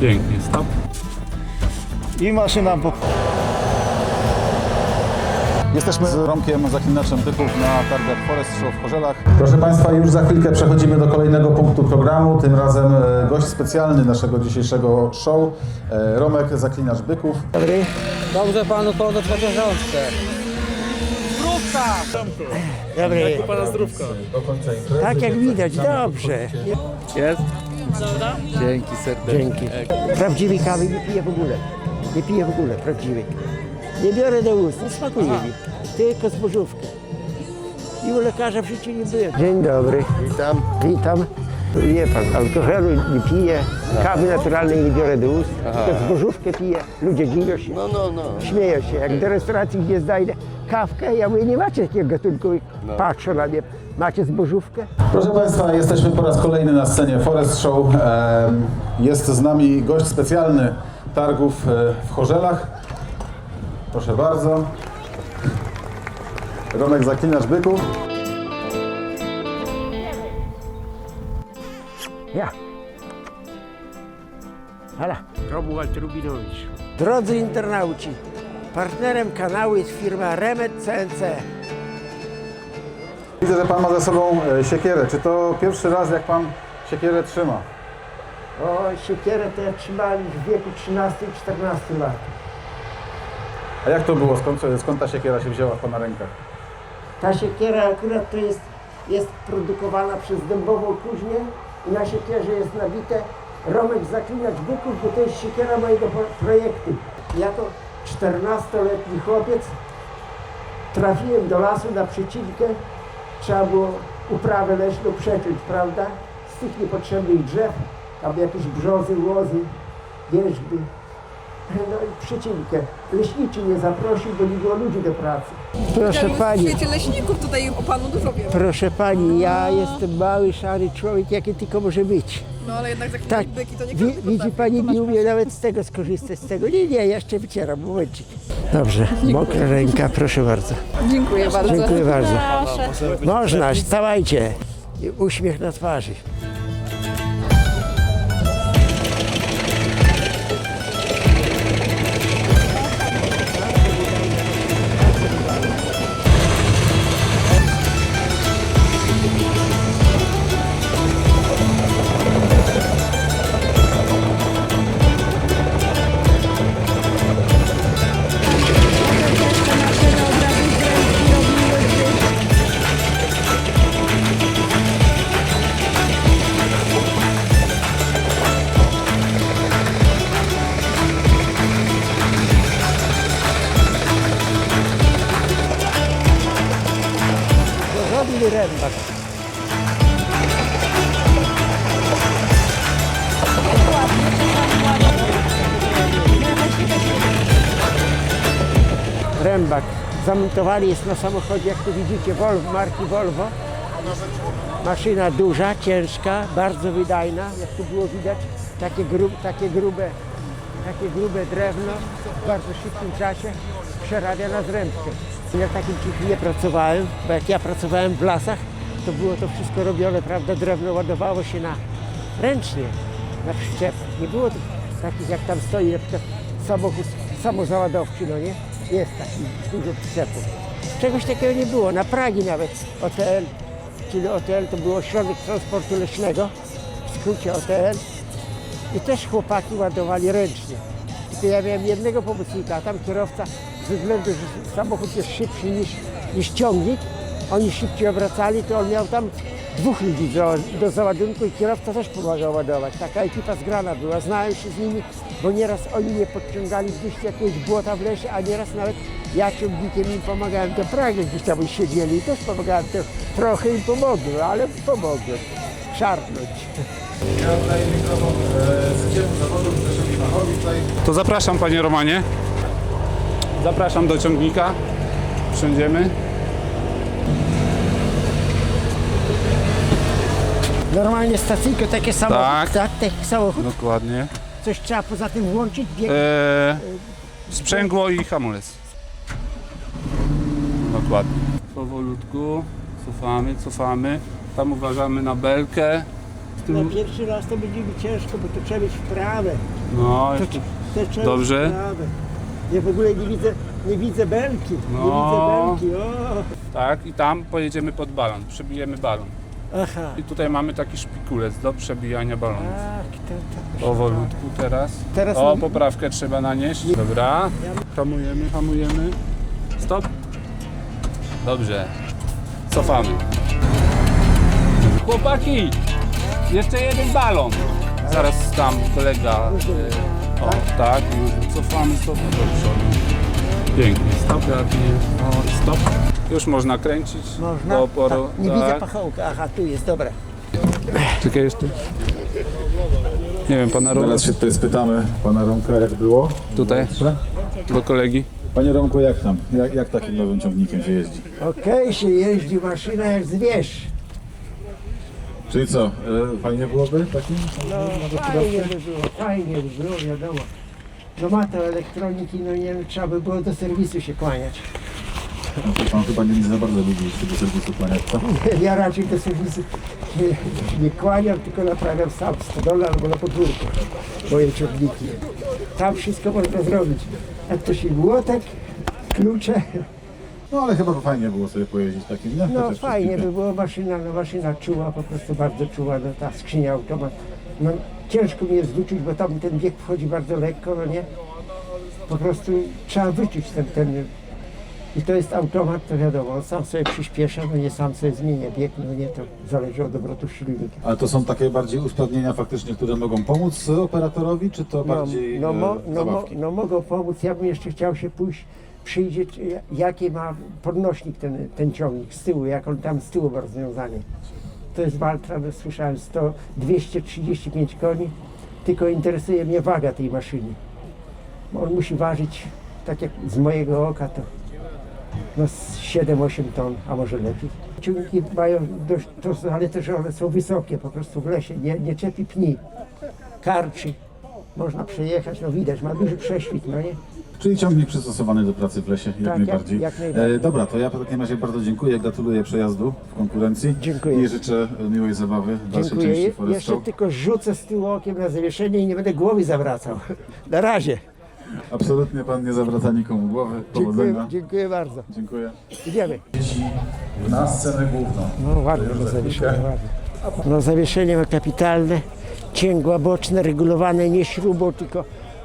Pięknie, stop. I maszyna po... Jesteśmy z Romkiem, zaklinaczem byków na targach Forest Show w Chorzelach. Proszę Państwa, już za chwilkę przechodzimy do kolejnego punktu programu. Tym razem gość specjalny naszego dzisiejszego show, Romek, zaklinacz byków. Dobry. Dobrze panu podać chociaż rączkę. Zdrówka! Dobry. Jak u pana zdrówka? Tak jak widać, dobrze. Jest? Dobra? Dzięki serdecznie. Dzięki. Prawdziwej kawy nie piję w ogóle. Nie piję w ogóle prawdziwej. Nie biorę do ust, nie smakuje mi. Tylko zbożówkę. I u lekarza w życiu nie byłem. Dzień dobry. Witam. Witam. Wie pan, alkoholu nie piję, kawy naturalnej nie biorę do ust, tylko zbożówkę piję. Ludzie dziwią się, śmieją się. Jak do restauracji gdzie znajdę kawkę, ja mówię, nie macie takiego gatunku. Patrzą na mnie, macie zbożówkę? Proszę Państwa, jesteśmy po raz kolejny na scenie Forest Show. Jest z nami gość specjalny targów w Chorzelach. Proszę bardzo. Romek, zaklinacz byków. Ja. Hala. Romuald Rubinowicz. Drodzy internauci, partnerem kanału jest firma Remet CNC. Widzę, że Pan ma ze sobą siekierę. Czy to pierwszy raz, jak Pan siekierę trzyma? O, siekierę to ja trzymałem już w wieku 13 i 14 lat. A jak to było? Skąd ta siekiera się wzięła w Pana rękach? Ta siekiera akurat to jest produkowana przez Dębową Kuźnię i na siekierze jest nabite Romek zaklinacz byków, bo to jest siekiera mojego projektu. Jako 14-letni chłopiec trafiłem do lasu na przecinkę. Trzeba było uprawę leśną przeciąć, prawda? Z tych niepotrzebnych drzew, tam jakieś brzozy, łozy, wierzby. No i przecinkę. Leśniczy mnie zaprosił, bo nie było ludzi do pracy. Proszę W pani, świecie leśników tutaj o panu dużo wiem. proszę pani, ja jestem mały, szary człowiek, jaki tylko może być. No ale jednak zaklinać Tak, byki to nie każdy widzi potrafi. pani, To masz nie umie nawet z tego skorzystać, z tego. Nie, ja jeszcze wycieram, momencik. Dobrze, mokra ręka, proszę bardzo. Dziękuję bardzo. Dziękuję bardzo. Można, stawajcie. I uśmiech na twarzy. Porządny rębak. Rębak zamontowany jest na samochodzie, jak tu widzicie, Volvo, marki Volvo. Maszyna duża, ciężka, bardzo wydajna, jak tu było widać, takie grube drewno w bardzo szybkim czasie przerabia na zrębkę. Ja w takim czymś nie pracowałem, bo jak ja pracowałem w lasach, to było to wszystko robione, prawda, drewno ładowało się ręcznie, na przyczep. Nie było takich, jak tam stoi, na przykład samochód samozaładowczy, no nie? Jest taki z dużo przyczepów. Czegoś takiego nie było. Na Pragi nawet OTL, czyli OTL to był ośrodek transportu leśnego, w skrócie OTL. I też chłopaki ładowali ręcznie. Tylko ja miałem jednego pomocnika, a tam kierowca ze względu, że samochód jest szybszy niż ciągnik, oni szybciej obracali, to on miał tam dwóch ludzi do załadunku i kierowca też pomagał ładować. Taka ekipa zgrana była, znałem się z nimi, bo nieraz oni mnie podciągali gdzieś jakiegoś błota w lesie, a nieraz nawet ja ciągnikiem im pomagałem do Pragi, gdzieś tam siedzieli i też pomagałem, to trochę im pomogłem, ale pomogłem szarpnąć. Ja oddaję mikrofon z zawodu, Grzeszowi Machowi tutaj. To zapraszam, panie Romanie. Zapraszam do ciągnika. Wsiądziemy. Normalnie stacyjko takie samochód, Tak. taki samochód. Dokładnie. Coś trzeba poza tym włączyć, bieg. Sprzęgło i hamulec. Dokładnie. Powolutku cofamy. Tam uważamy na belkę. Na pierwszy raz to będzie mi ciężko, bo to trzeba mieć wprawę. No, To, jeszcze... to trzeba Dobrze. mieć wprawę. Ja w ogóle nie widzę belki. No. Nie widzę belki. O. Tak, i tam pojedziemy pod balon, przebijemy balon. Aha. I tutaj mamy taki szpikulec do przebijania balonów. Tak, to. Powolutku teraz. Teraz O, mi- poprawkę trzeba nanieść. Dobra. Hamujemy, hamujemy. Stop. Dobrze. Cofamy. Chłopaki! Jeszcze jeden balon. Zaraz tam kolega... O, tak, już cofamy do przodu. Pięknie. Stop, ładnie. O, stop. Już można kręcić Można? do oporu. Tak, nie widzę pachołka. Aha, tu jest, dobra. Czekaj jeszcze. Nie wiem, pana Romka. Teraz się tutaj spytamy pana Romka, jak było. Tutaj, do kolegi. Panie Romku, jak tam? Jak takim nowym ciągnikiem się jeździ? Okej, się jeździ maszyna jak zwierz. Czyli co, fajnie byłoby takim? No fajnie by było, wiadomo. No ma to elektroniki, no nie wiem, trzeba by było do serwisu się kłaniać. Pan chyba nie za bardzo lubi tego serwisu planeta. Ja raczej do serwisu nie kłaniam, tylko naprawiam sam w stodole albo na podwórku moje ciągniki. Tam wszystko można zrobić. Jak to się młotek, klucze. No ale chyba fajnie było sobie pojeździć takim, nie? No Chociaż fajnie przez by było, maszyna czuła, po prostu bardzo czuła, no ta skrzynia automat. No ciężko mi jest wyczuć, bo tam ten bieg wchodzi bardzo lekko, no nie? Po prostu trzeba wyczuć ten i to jest automat, to wiadomo, on sam sobie przyspiesza, no nie sam sobie zmienia bieg, no nie, to zależy od obrotu silnika. Ale to są takie bardziej usprawnienia faktycznie, które mogą pomóc operatorowi, czy to bardziej zabawki? No mogą pomóc, ja bym jeszcze chciał się przyjrzeć, jaki ma podnośnik ten ciągnik z tyłu, jak on tam z tyłu ma rozwiązanie. To jest Valtra, no, słyszałem, 235 koni, tylko interesuje mnie waga tej maszyny. On musi ważyć, tak jak z mojego oka, to no 7-8 ton, a może lepiej. Ciągniki mają dość, ale też one są wysokie, po prostu w lesie, nie czepi pni, karczy. Można przejechać, no widać, ma duży prześwit, no nie? Czyli ciągnik przystosowany do pracy w lesie, jak Tak, najbardziej. jak najbardziej. Dobra, to ja w takim razie bardzo dziękuję, gratuluję przejazdu w konkurencji. Dziękuję. I życzę miłej zabawy w dalszej Dziękuję. części Forest Jeszcze Show. tylko rzucę z tyłu okiem na zawieszenie i nie będę głowy zawracał. Na razie. Absolutnie pan nie zawraca nikomu głowy. Powodzenia. Dziękuję bardzo. Dziękuję. Idziemy. Na scenę główną. No ładne to zawieszenie, ładne. No zawieszenie ma kapitalne, cięgła boczne, regulowane nie śrubą,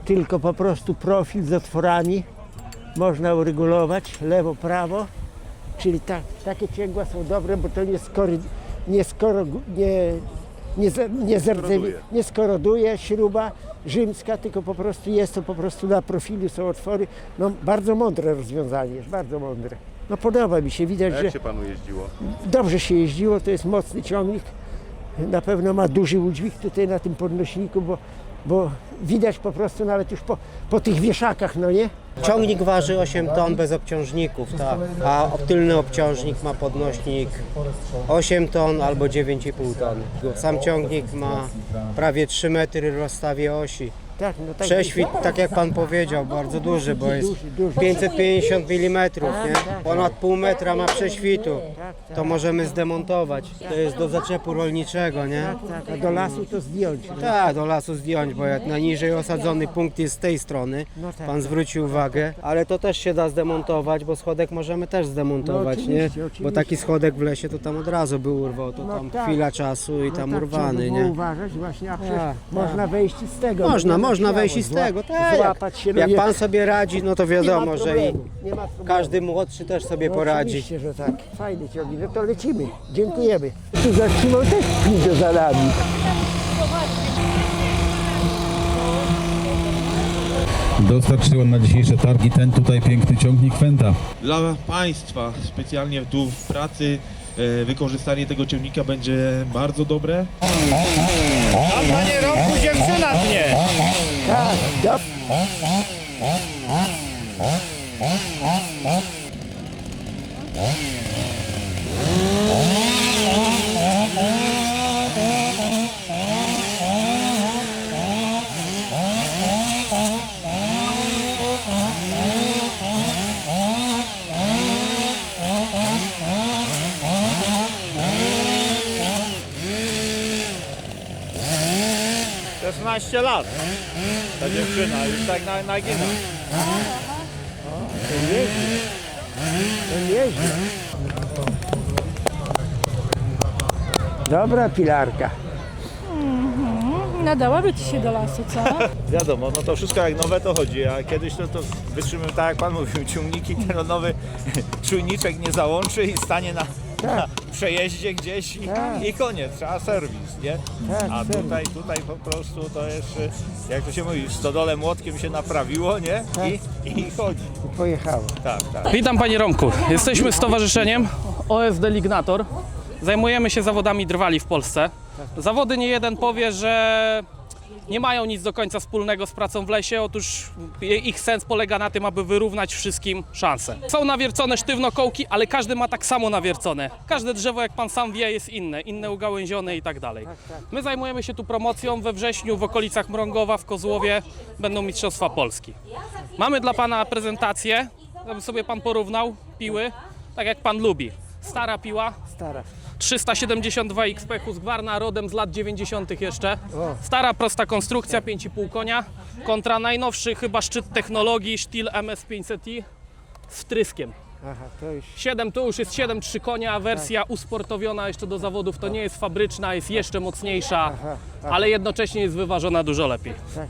tylko po prostu profil z otworami. Można uregulować lewo, prawo, czyli takie cięgła są dobre, bo to nie skoroduje śruba rzymska, tylko po prostu jest to po prostu na profilu są otwory. No bardzo mądre rozwiązanie jest, bardzo mądre. No podoba mi się, widać, że Jak się panu jeździło? dobrze się jeździło, to jest mocny ciągnik. Na pewno ma duży udźwig tutaj na tym podnośniku, bo widać po prostu nawet już po tych wieszakach, no nie? Ciągnik waży 8 ton bez obciążników, tak. A tylny obciążnik ma podnośnik 8 ton albo 9,5 ton. Sam ciągnik ma prawie 3 metry w rozstawie osi. Tak, no tak. Prześwit, tak jak pan powiedział, bardzo duży, bo jest Duży. 550 mm, nie? tak. Ponad pół metra ma prześwitu. Tak. To możemy zdemontować. To jest do zaczepu rolniczego, nie? Tak, a do lasu to zdjąć. No. Tak, do lasu zdjąć, bo jak najniżej osadzony punkt jest z tej strony, No tak. pan zwróci uwagę, ale to też się da zdemontować, bo schodek możemy też zdemontować, No nie? oczywiście. Bo taki schodek w lesie to tam od razu by urwał, to No tam tak. chwila czasu i tam tak, urwany, trzeba było nie? uważać właśnie, a przecież Tak, można wejść i z tego. Można wejść i z tego, tak. Złapać się, no Jak nie- pan sobie radzi, no to nie ma wiadomo, że i problemu, nie ma problemu. każdy młodszy też sobie No poradzi. Oczywiście, że tak. Fajny ciągnik, no to lecimy. Dziękujemy. Tu zatrzymał też idzie za nami. Dostarczył na dzisiejsze targi ten tutaj piękny ciągnik Fenta. Dla Państwa specjalnie tu w pracy wykorzystanie tego ciągnika będzie bardzo dobre. Tak, dobrze. 15 lat. Ta dziewczyna już tak nagina. To nieźle. To nieźle. Dobra pilarka. Nadałaby ci się do lasu, co? Wiadomo, no to wszystko jak nowe to chodzi, a kiedyś to wytrzymywał, tak jak pan mówił, ciągniki, ten nowy czujniczek nie załączy i stanie na przejeździe gdzieś i koniec, trzeba serwis, nie? Tak, A tutaj po prostu to jest, jak to się mówi, w stodole młotkiem się naprawiło, nie? I chodzi. I pojechało. Tak. Witam Panie Romku. Jesteśmy stowarzyszeniem OSD Lignator. Zajmujemy się zawodami drwali w Polsce. Zawody nie jeden powie, że nie mają nic do końca wspólnego z pracą w lesie. Otóż ich sens polega na tym, aby wyrównać wszystkim szanse. Są nawiercone sztywno kołki, ale każdy ma tak samo nawiercone. Każde drzewo, jak Pan sam wie, jest inne ugałęzione i tak dalej. My zajmujemy się tu promocją. We wrześniu w okolicach Mrągowa, w Kozłowie będą Mistrzostwa Polski. Mamy dla Pana prezentację, żeby sobie Pan porównał piły, tak jak Pan lubi. Stara piła, Stara. 372 XP Husqvarna, rodem z lat 90. jeszcze. Stara, prosta konstrukcja, 5,5 konia. Kontra najnowszy chyba szczyt technologii Stihl MS500i z wtryskiem. Aha, to już 7 to już jest 7,3 konia, a wersja usportowiona jeszcze do zawodów to nie jest fabryczna, jest jeszcze mocniejsza, ale jednocześnie jest wyważona dużo lepiej. tak.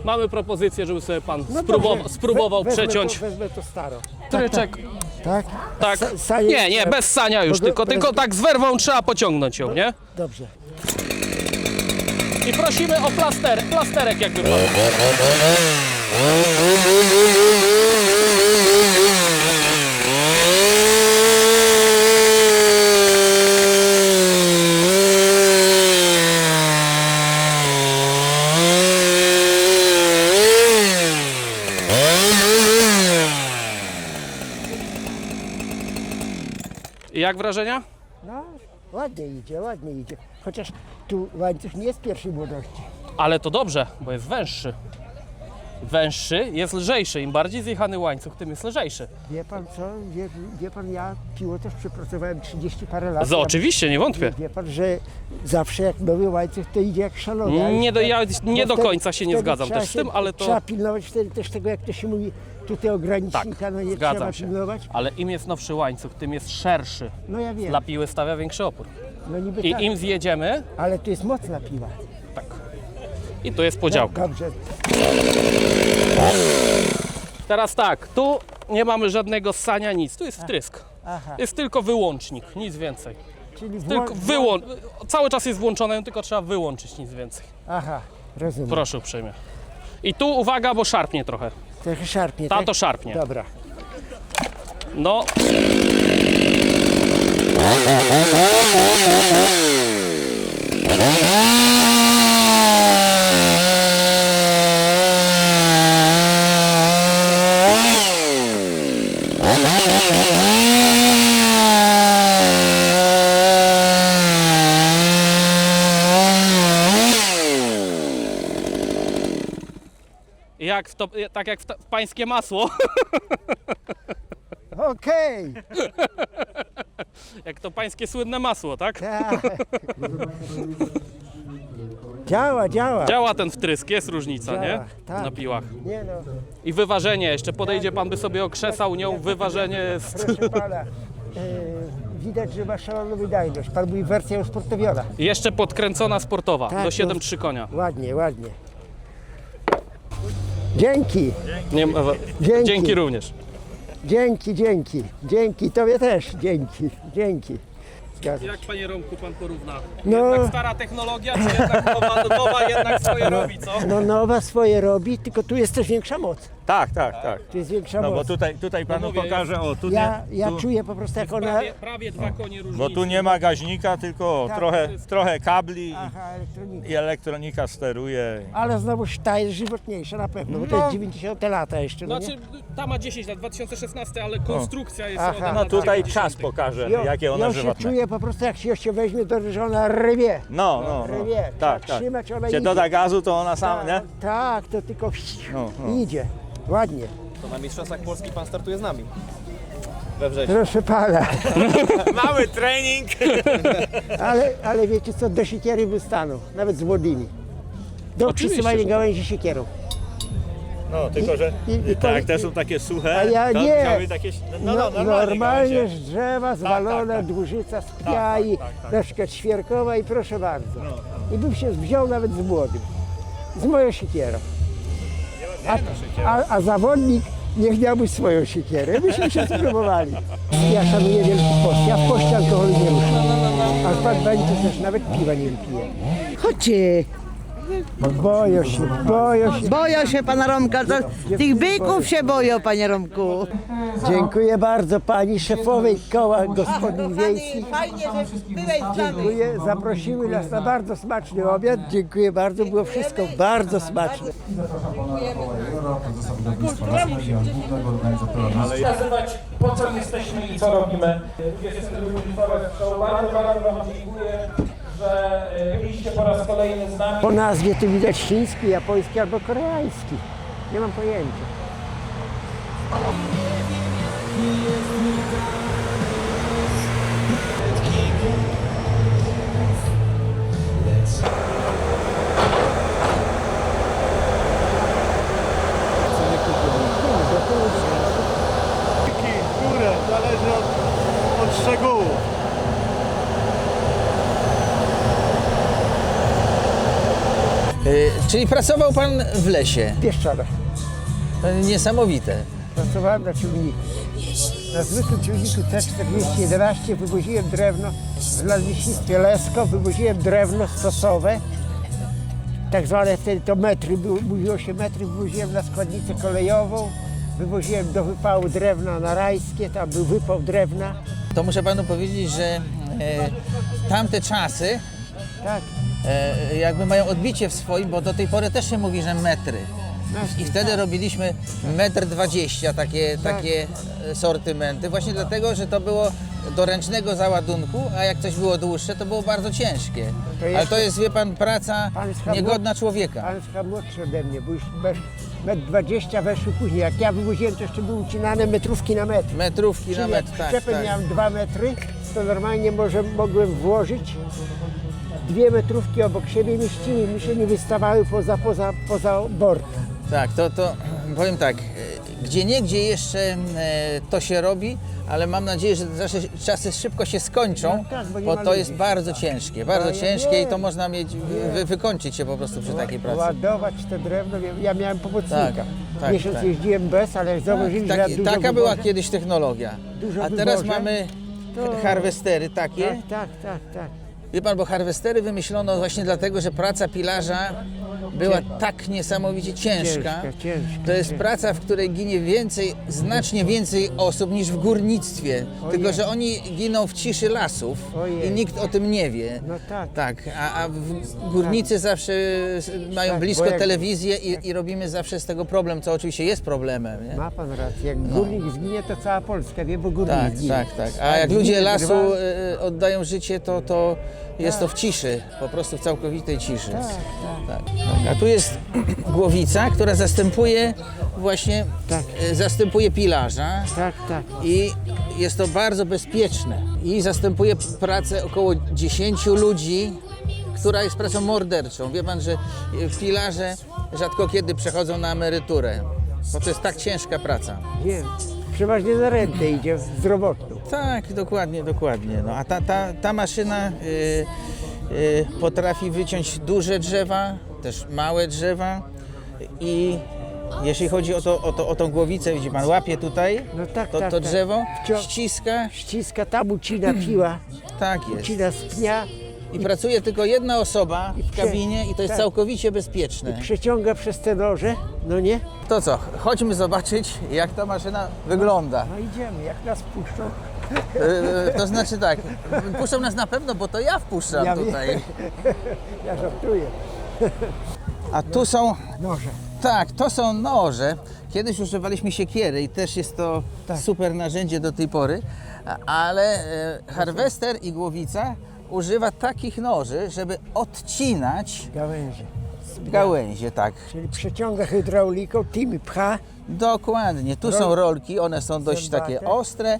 Mamy propozycję, żeby sobie Pan Dobrze. spróbował Wezmę przeciąć Wezmę to staro. tryczek. Tak? Tak. Sanie- Nie, bez sania już, tylko tak z werwą trzeba pociągnąć ją, nie? Dobrze. I prosimy o plasterek jakby pan. I jak wrażenia? No, ładnie idzie. Chociaż tu łańcuch nie jest pierwszej młodości. Ale to dobrze, bo jest węższy. Węższy jest lżejszy. Im bardziej zjechany łańcuch, tym jest lżejszy. Wie pan co? Wie pan, ja piło też przepracowałem 30 parę lat. Oczywiście, nie wątpię. Wie pan, że zawsze jak nowy łańcuch, to idzie jak szalony. Ja nie do wtedy- końca się nie wtedy zgadzam trzeba też z się- tym, ale to... Trzeba pilnować wtedy też tego, jak to się mówi, tutaj ogranicznika, no nie zgadzam trzeba się. pilnować. Ale im jest nowszy łańcuch, tym jest szerszy. No ja wiem, Dla piły stawia większy opór. no niby I tak, im zjedziemy, ale to jest mocna piła. tak. I tu jest podziałka. Dobrze, Teraz tak, tu nie mamy żadnego ssania, nic. Tu jest wtrysk. aha, Jest tylko wyłącznik, nic więcej. czyli Tylko cały czas jest włączony, tylko trzeba wyłączyć, nic więcej. Aha, rozumiem. Proszę uprzejmie. I tu uwaga, bo szarpnie trochę. Trochę szarpnie, Ta tak? to szarpnie. Dobra. No. Tak jak w pańskie masło. Okej, Jak to pańskie słynne masło, tak? tak. Działa. Działa ten wtrysk, jest różnica, Działa, nie? tak. Na piłach. Nie no, I wyważenie, jeszcze podejdzie pan by sobie okrzesał nią, wyważenie jest... proszę pana, widać, że ma szaloną wydajność. Pan mówi wersja usportowiona. Jeszcze podkręcona sportowa, Tak, do to- 7,3 konia. Ładnie. Dzięki, Nie, ma- Dzięki. Dzięki również. dzięki, tobie też, dzięki. Zgadzam. Jak panie Romku pan porówna? No. Jednak stara technologia, czy jednak nowa jednak swoje robi, co? No nowa swoje robi, tylko tu jest też większa moc. Tak. Tu jest większa No moc. bo tutaj panu mówię, pokażę, o tu Ja tu, czuję po prostu jak ona... Prawie 2 konie różnicy. bo tu nie ma gaźnika, tylko Tak. trochę kabli Aha, elektronika. i elektronika steruje. Ale znowuż ta jest żywotniejsza na pewno, bo to jest 90 lata jeszcze, no nie? Znaczy, ta ma 10 lat, 2016, ale konstrukcja jest Aha. rodem No lat tutaj 90. czas pokaże, jakie ona Ja się żywotne. czuję po prostu jak się weźmie, to że ona rwie. No. Rwie. Tak. Trzeba trzymać, ona Się idzie. doda gazu, to ona sama, nie? Tak, to tylko No. idzie. Ładnie. To na Mistrzostwach Polski pan startuje z nami. We wrześniu. Proszę pana. Mały trening. Ale wiecie co, do siekiery wystaną, nawet z młodymi. do Oczywiście, przysyłania że tak. gałęzi siekierą. No, tylko że i tak, to- te są takie suche, A ja to nie. musiały takie, Normalnie gałęzie. z drzewa, zwalone, tak. dłużyca z pniai, na przykład świerkowa i proszę bardzo. I bym się wziął nawet z młodym, z moją siekierą. A zawodnik niech miałby swoją siekierę, byśmy się spróbowali. Ja szanuję Wielki Post, ja w poście alkoholu nie ruszam. A pan będzie też nawet piwa nie wypije. Chodźcie, Boją się, boją się. boją się pana Romka, to tych byków się boją, panie Romku. Dziękuję bardzo pani szefowej koła gospodyń wiejskich. Fajnie, że byłeś z nami. Dziękuję, zaprosiły nas na bardzo smaczny obiad. Dziękuję bardzo, było wszystko bardzo smaczne. Zapraszam pana Rafała Jajora, prezesa budownictwa Lasmedia, głównego organizatora miasta. Nazywać, po co jesteśmy i co robimy. Bardzo wam dziękuję, że byliście po raz kolejny z nami. Po nazwie tu widać chiński, japoński albo koreański. Nie mam pojęcia. Górę, zależy od szczegółów. Czyli pracował pan w lesie. Pieszczane. Niesamowite. Pracowałem na ciągniku. Na zwykłym ciągniku T4011 wywoziłem drewno w nadleśnictwie Lesko, wywoziłem drewno stosowe. Tak zwane wtedy to metry, mówiło się metry, wywoziłem na składnicę kolejową. Wywoziłem do wypału drewna na Rajskie, tam był wypał drewna. To muszę panu powiedzieć, że tamte czasy Tak, jakby mają odbicie w swoim, bo do tej pory też się mówi, że metry. I wtedy robiliśmy 1,20 m, takie sortymenty, właśnie dlatego, że to było do ręcznego załadunku, a jak coś było dłuższe, to było bardzo ciężkie. Ale to jest, wie pan, praca Pan jest chyba niegodna człowieka. pan jest chyba młodszy ode mnie, bo już 1,20 m weszły później. Jak ja wywoziłem, to jeszcze były ucinane metrówki na metr. Metrówki na Czyli jak metr, tak, przyczepę tak. miałem 2 metry, to normalnie mogłem włożyć 2 metrówki obok siebie, mieściły mi się nie wystawały poza bord. Tak, to powiem tak, gdzieniegdzie jeszcze to się robi, ale mam nadzieję, że czasy szybko się skończą, No tak, bo nie bo ma to ludzi. jest bardzo ciężkie, bardzo ja ciężkie wiem. i to można mieć, wykończyć się po prostu przy takiej pracy. Ładować te drewno, ja miałem pomocnika. Tak, Miesiąc tak. jeździłem bez, ale jak zauważyli, że ja dużo Taka była wywożę, kiedyś technologia, Dużo a teraz wywożę, mamy to- harwestery takie. Tak. Wie pan, bo harwestery wymyślono właśnie dlatego, że praca pilarza była tak niesamowicie ciężka. Ciężka. To jest praca, w której ginie znacznie więcej osób niż w górnictwie. Tylko, że oni giną w ciszy lasów Ojej. i nikt o tym nie wie. No tak. Tak, a górnicy zawsze mają Tak, blisko bo jak- telewizję i robimy zawsze z tego problem, co oczywiście jest problemem. Nie? Ma pan rację, jak górnik zginie, to cała Polska wie, bo górnik Tak, zginie. tak. A jak ludzie zginie lasu drwa- oddają życie, to jest to w ciszy, po prostu w całkowitej ciszy. Tak. A tu jest głowica, która zastępuje właśnie zastępuje pilarza Tak. i jest to bardzo bezpieczne. I zastępuje pracę około 10 ludzi, która jest pracą morderczą. Wie pan, że pilarze rzadko kiedy przechodzą na emeryturę, bo to jest tak ciężka praca. Wiem. Przeważnie na rentę idzie zdrowotną. Tak, dokładnie. No, a ta maszyna potrafi wyciąć duże drzewa, też małe drzewa i jeśli chodzi o tą głowicę, widzi pan, łapie tutaj No tak, to tak. drzewo, Wcio- ściska, Ściska, tam ucina piła, tak jest. ucina z pnia, I pracuje tylko jedna osoba w prze- kabinie i to jest tak. całkowicie bezpieczne. przeciąga przez te noże, no nie? To co, chodźmy zobaczyć, jak ta maszyna wygląda. No idziemy, jak nas puszczą. To znaczy tak, puszczą nas na pewno, bo to ja wpuszczam Ja wiem. tutaj. Ja żartuję. A tu są, Noże. tak, to są noże. Kiedyś używaliśmy siekiery i też jest to super narzędzie do tej pory, ale harwester i głowica używa takich noży, żeby odcinać gałęzie, tak. Czyli przeciąga hydrauliką, tym pcha. Dokładnie. Tu są rolki, one są dość takie Zębate. ostre,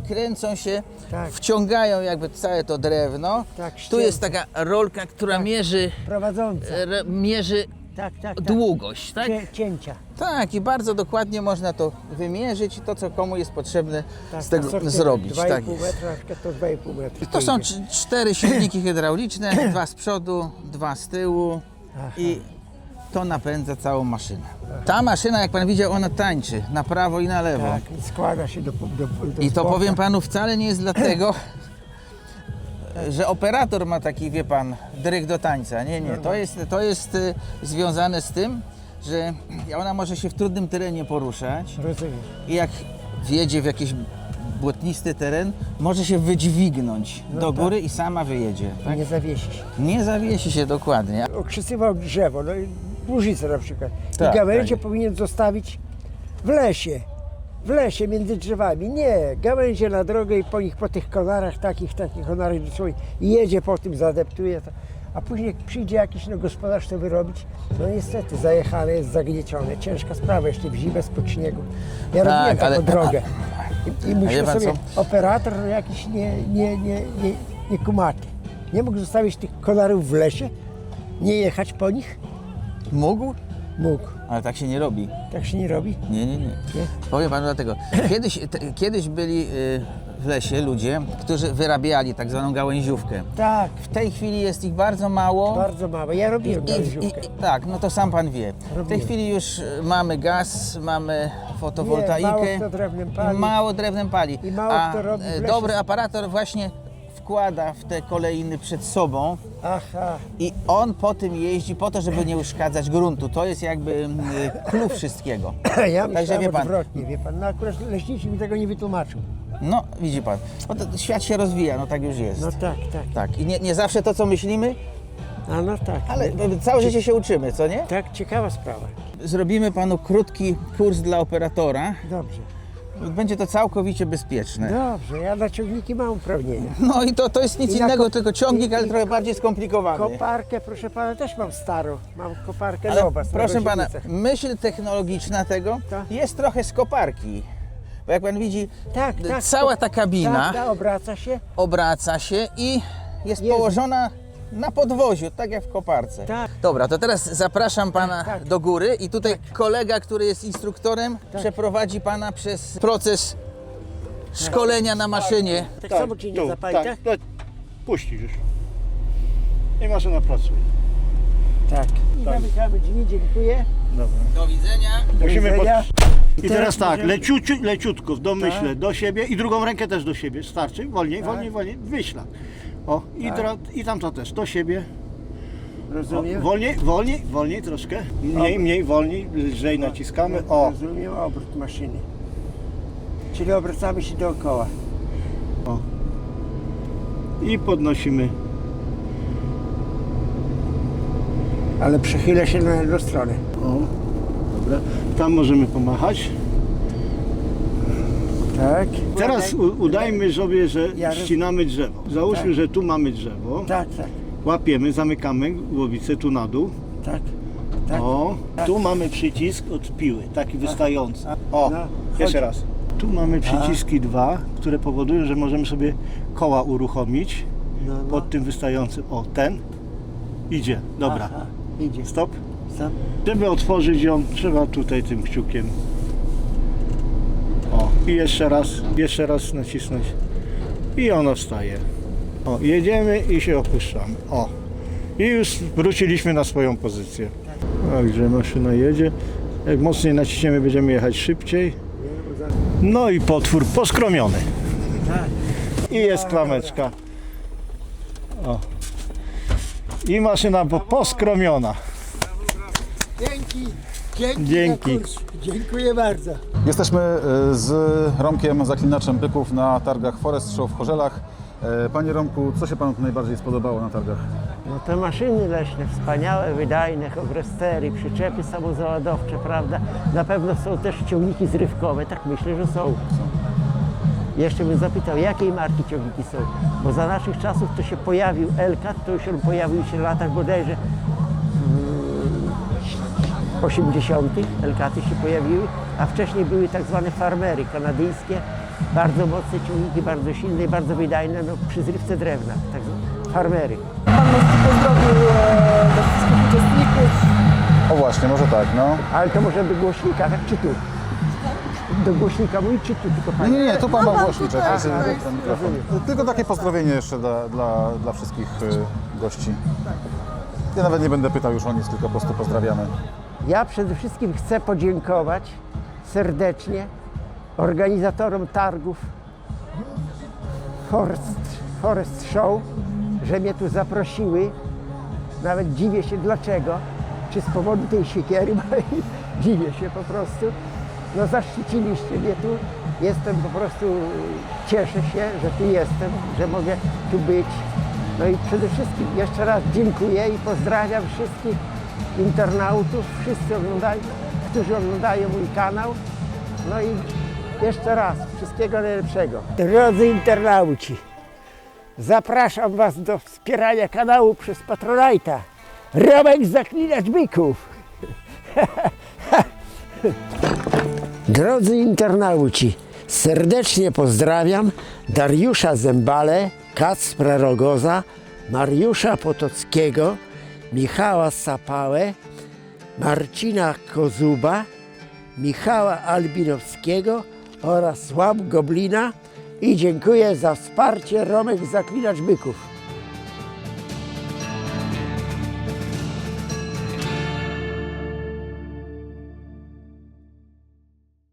kręcą się, Tak. wciągają jakby całe to drewno. Tak, Tu jest taka rolka, która mierzy Prowadząca. mierzy długość, tak? Cięcia. Tak, i bardzo dokładnie można to wymierzyć i to, co komu jest potrzebne z tego sortiment. zrobić. 2,5 Tak jest. metra, na przykład to 2,5 metra. To są 4 silniki hydrauliczne, 2 z przodu, 2 z tyłu i to napędza całą maszynę. Ta maszyna, jak pan widział, ona tańczy na prawo i na lewo. Tak, i składa się do I to zboka. powiem panu, wcale nie jest dlatego, że operator ma taki, wie pan, dryg do tańca. Nie, nie. To jest związane z tym, że ona może się w trudnym terenie poruszać Rozumiem. i jak wjedzie w jakiś błotnisty teren, może się wydźwignąć do góry i sama wyjedzie. Tak? Nie zawiesi się. Nie zawiesi się dokładnie. Okrzysywał drzewo, no i łużyce na przykład. Tak, I gałęzie tak. powinien zostawić w lesie. W lesie, między drzewami. Nie, gałęzie na drogę i po nich, po tych konarach, takich konarach dosłownie. I jedzie po tym, zadeptuje to. A później jak przyjdzie jakiś gospodarz to wyrobić, no niestety zajechane jest, zagniecione. Ciężka sprawa, jeszcze w zimę spod śniegu. Ja robiłem taką drogę. I myślę pan sobie, co? operator jakiś nie kumaty. Nie mógł zostawić tych konarów w lesie, nie jechać po nich? Mógł? Mógł. Ale tak się nie robi. Tak się nie robi? Nie. Powiem panu dlatego. Kiedyś byli w lesie ludzie, którzy wyrabiali tak zwaną gałęziówkę. Tak. W tej chwili jest ich bardzo mało. Bardzo mało. Ja robiłem gałęziówkę. Tak, no to sam pan wie. W tej chwili już mamy gaz, mamy fotowoltaikę. Mało kto drewnem pali. I mało drewnem pali. I mało A kto robi w lesie. dobry operator właśnie wkłada w te kolejny przed sobą Aha. i on po tym jeździ po to, żeby nie uszkadzać gruntu. To jest jakby klucz wszystkiego. Ja Także myślałem wie pan. odwrotnie, wie pan. No akurat leśniczy mi tego nie wytłumaczył. No, widzi pan. No to świat się rozwija, no tak już jest. No tak. Tak. I nie zawsze to, co myślimy, A no tak. ale całe życie się uczymy, co nie? Tak, ciekawa sprawa. Zrobimy panu krótki kurs dla operatora. Dobrze. Będzie to całkowicie bezpieczne. Dobrze, ja na ciągniki mam uprawnienia. No i to jest nic I na innego, tylko ciągnik, ale trochę bardziej skomplikowany. Koparkę, proszę pana, też mam starą. Mam koparkę Ale nowa. proszę pana, Roślince. myśl technologiczna tego Tak. jest trochę z koparki. Bo jak pan widzi, Tak, cała ta kabina Tak, obraca się i jest położona na podwoziu, tak jak w koparce. Tak. Dobra, to teraz zapraszam pana do góry i tutaj kolega, który jest instruktorem, przeprowadzi pana przez proces szkolenia na maszynie. Tak samo czy nie zapali, tak? Puścisz już. I maszyna pracuje. Tak. I zamykamy drzwi, dziękuję. Dobra. Do widzenia. Musimy widzenia. I teraz tak, leciutko w domyśle do siebie i drugą rękę też do siebie. Starczy, wolniej, wyśla. O, i tamta też, do siebie. Rozumiem. O, wolniej troszkę. Mniej, wolniej, lżej naciskamy. O. Rozumiem obrót maszyny. Czyli obracamy się dookoła. O. I podnosimy. Ale przychylę się na jedną stronę. O, dobra. Tam możemy pomachać. Tak. Teraz udajmy sobie, że ścinamy drzewo. Załóżmy, że tu mamy drzewo. Tak. Łapiemy, zamykamy głowicę tu na dół. Tak. O, tu mamy przycisk od piły, taki wystający. O, jeszcze raz. Tu mamy przyciski dwa, które powodują, że możemy sobie koła uruchomić pod tym wystającym. O, ten idzie. Dobra. Idzie. Stop. Żeby otworzyć ją, trzeba tutaj tym kciukiem. O, i jeszcze raz nacisnąć. I ono wstaje. O, jedziemy i się opuszczamy. O, i już wróciliśmy na swoją pozycję. Także maszyna jedzie. Jak mocniej naciśniemy, będziemy jechać szybciej. No i potwór poskromiony. I jest klameczka. O. I maszyna poskromiona. Dzięki. Dziękuję bardzo. Jesteśmy z Romkiem, zaklinaczem byków na targach Forest Show w Chorzelach. Panie Romku, co się panu tu najbardziej spodobało na targach? No te maszyny leśne, wspaniałe, wydajne, hogrestery, przyczepy samozaładowcze, prawda? Na pewno są też ciągniki zrywkowe, tak myślę, że są. Jeszcze bym zapytał, jakiej marki ciągniki są? Bo za naszych czasów to się pojawił Elkat, to już on pojawił się w latach bodajże 80. Elkaty się pojawiły, a wcześniej były tak zwane farmery kanadyjskie, bardzo mocne ciągniki, bardzo silne i bardzo wydajne, no, przy zrywce drewna, tak zwane farmery. Pan Moski pozdrowił do wszystkich uczestników O właśnie, może tak, no. Ale to może do głośnika, tak czy tu? Do głośnika mój czy tu? Tylko Nie, tu pan ma głośniczek, tutaj, jest tutaj. ten mikrofon. Tylko takie pozdrowienie jeszcze dla wszystkich gości. Ja nawet nie będę pytał już o nic, tylko po prostu pozdrawiamy. Ja przede wszystkim chcę podziękować serdecznie organizatorom targów Forest Show, że mnie tu zaprosiły. Nawet dziwię się dlaczego, czy z powodu tej siekiery, dziwię się po prostu. No zaszczyciliście mnie tu, jestem po prostu, cieszę się, że tu jestem, że mogę tu być. No i przede wszystkim jeszcze raz dziękuję i pozdrawiam wszystkich internautów, którzy oglądają mój kanał. No i jeszcze raz, wszystkiego najlepszego. Drodzy internauci, zapraszam Was do wspierania kanału przez Patronite'a. Romek Zaklinacz Byków. Drodzy internauci, serdecznie pozdrawiam Dariusza Zembale, Kacpra Rogoza, Mariusza Potockiego, Michała Sapałę, Marcina Kozuba, Michała Albinowskiego oraz Łap Goblina i dziękuję za wsparcie Romek Zaklinacz Byków.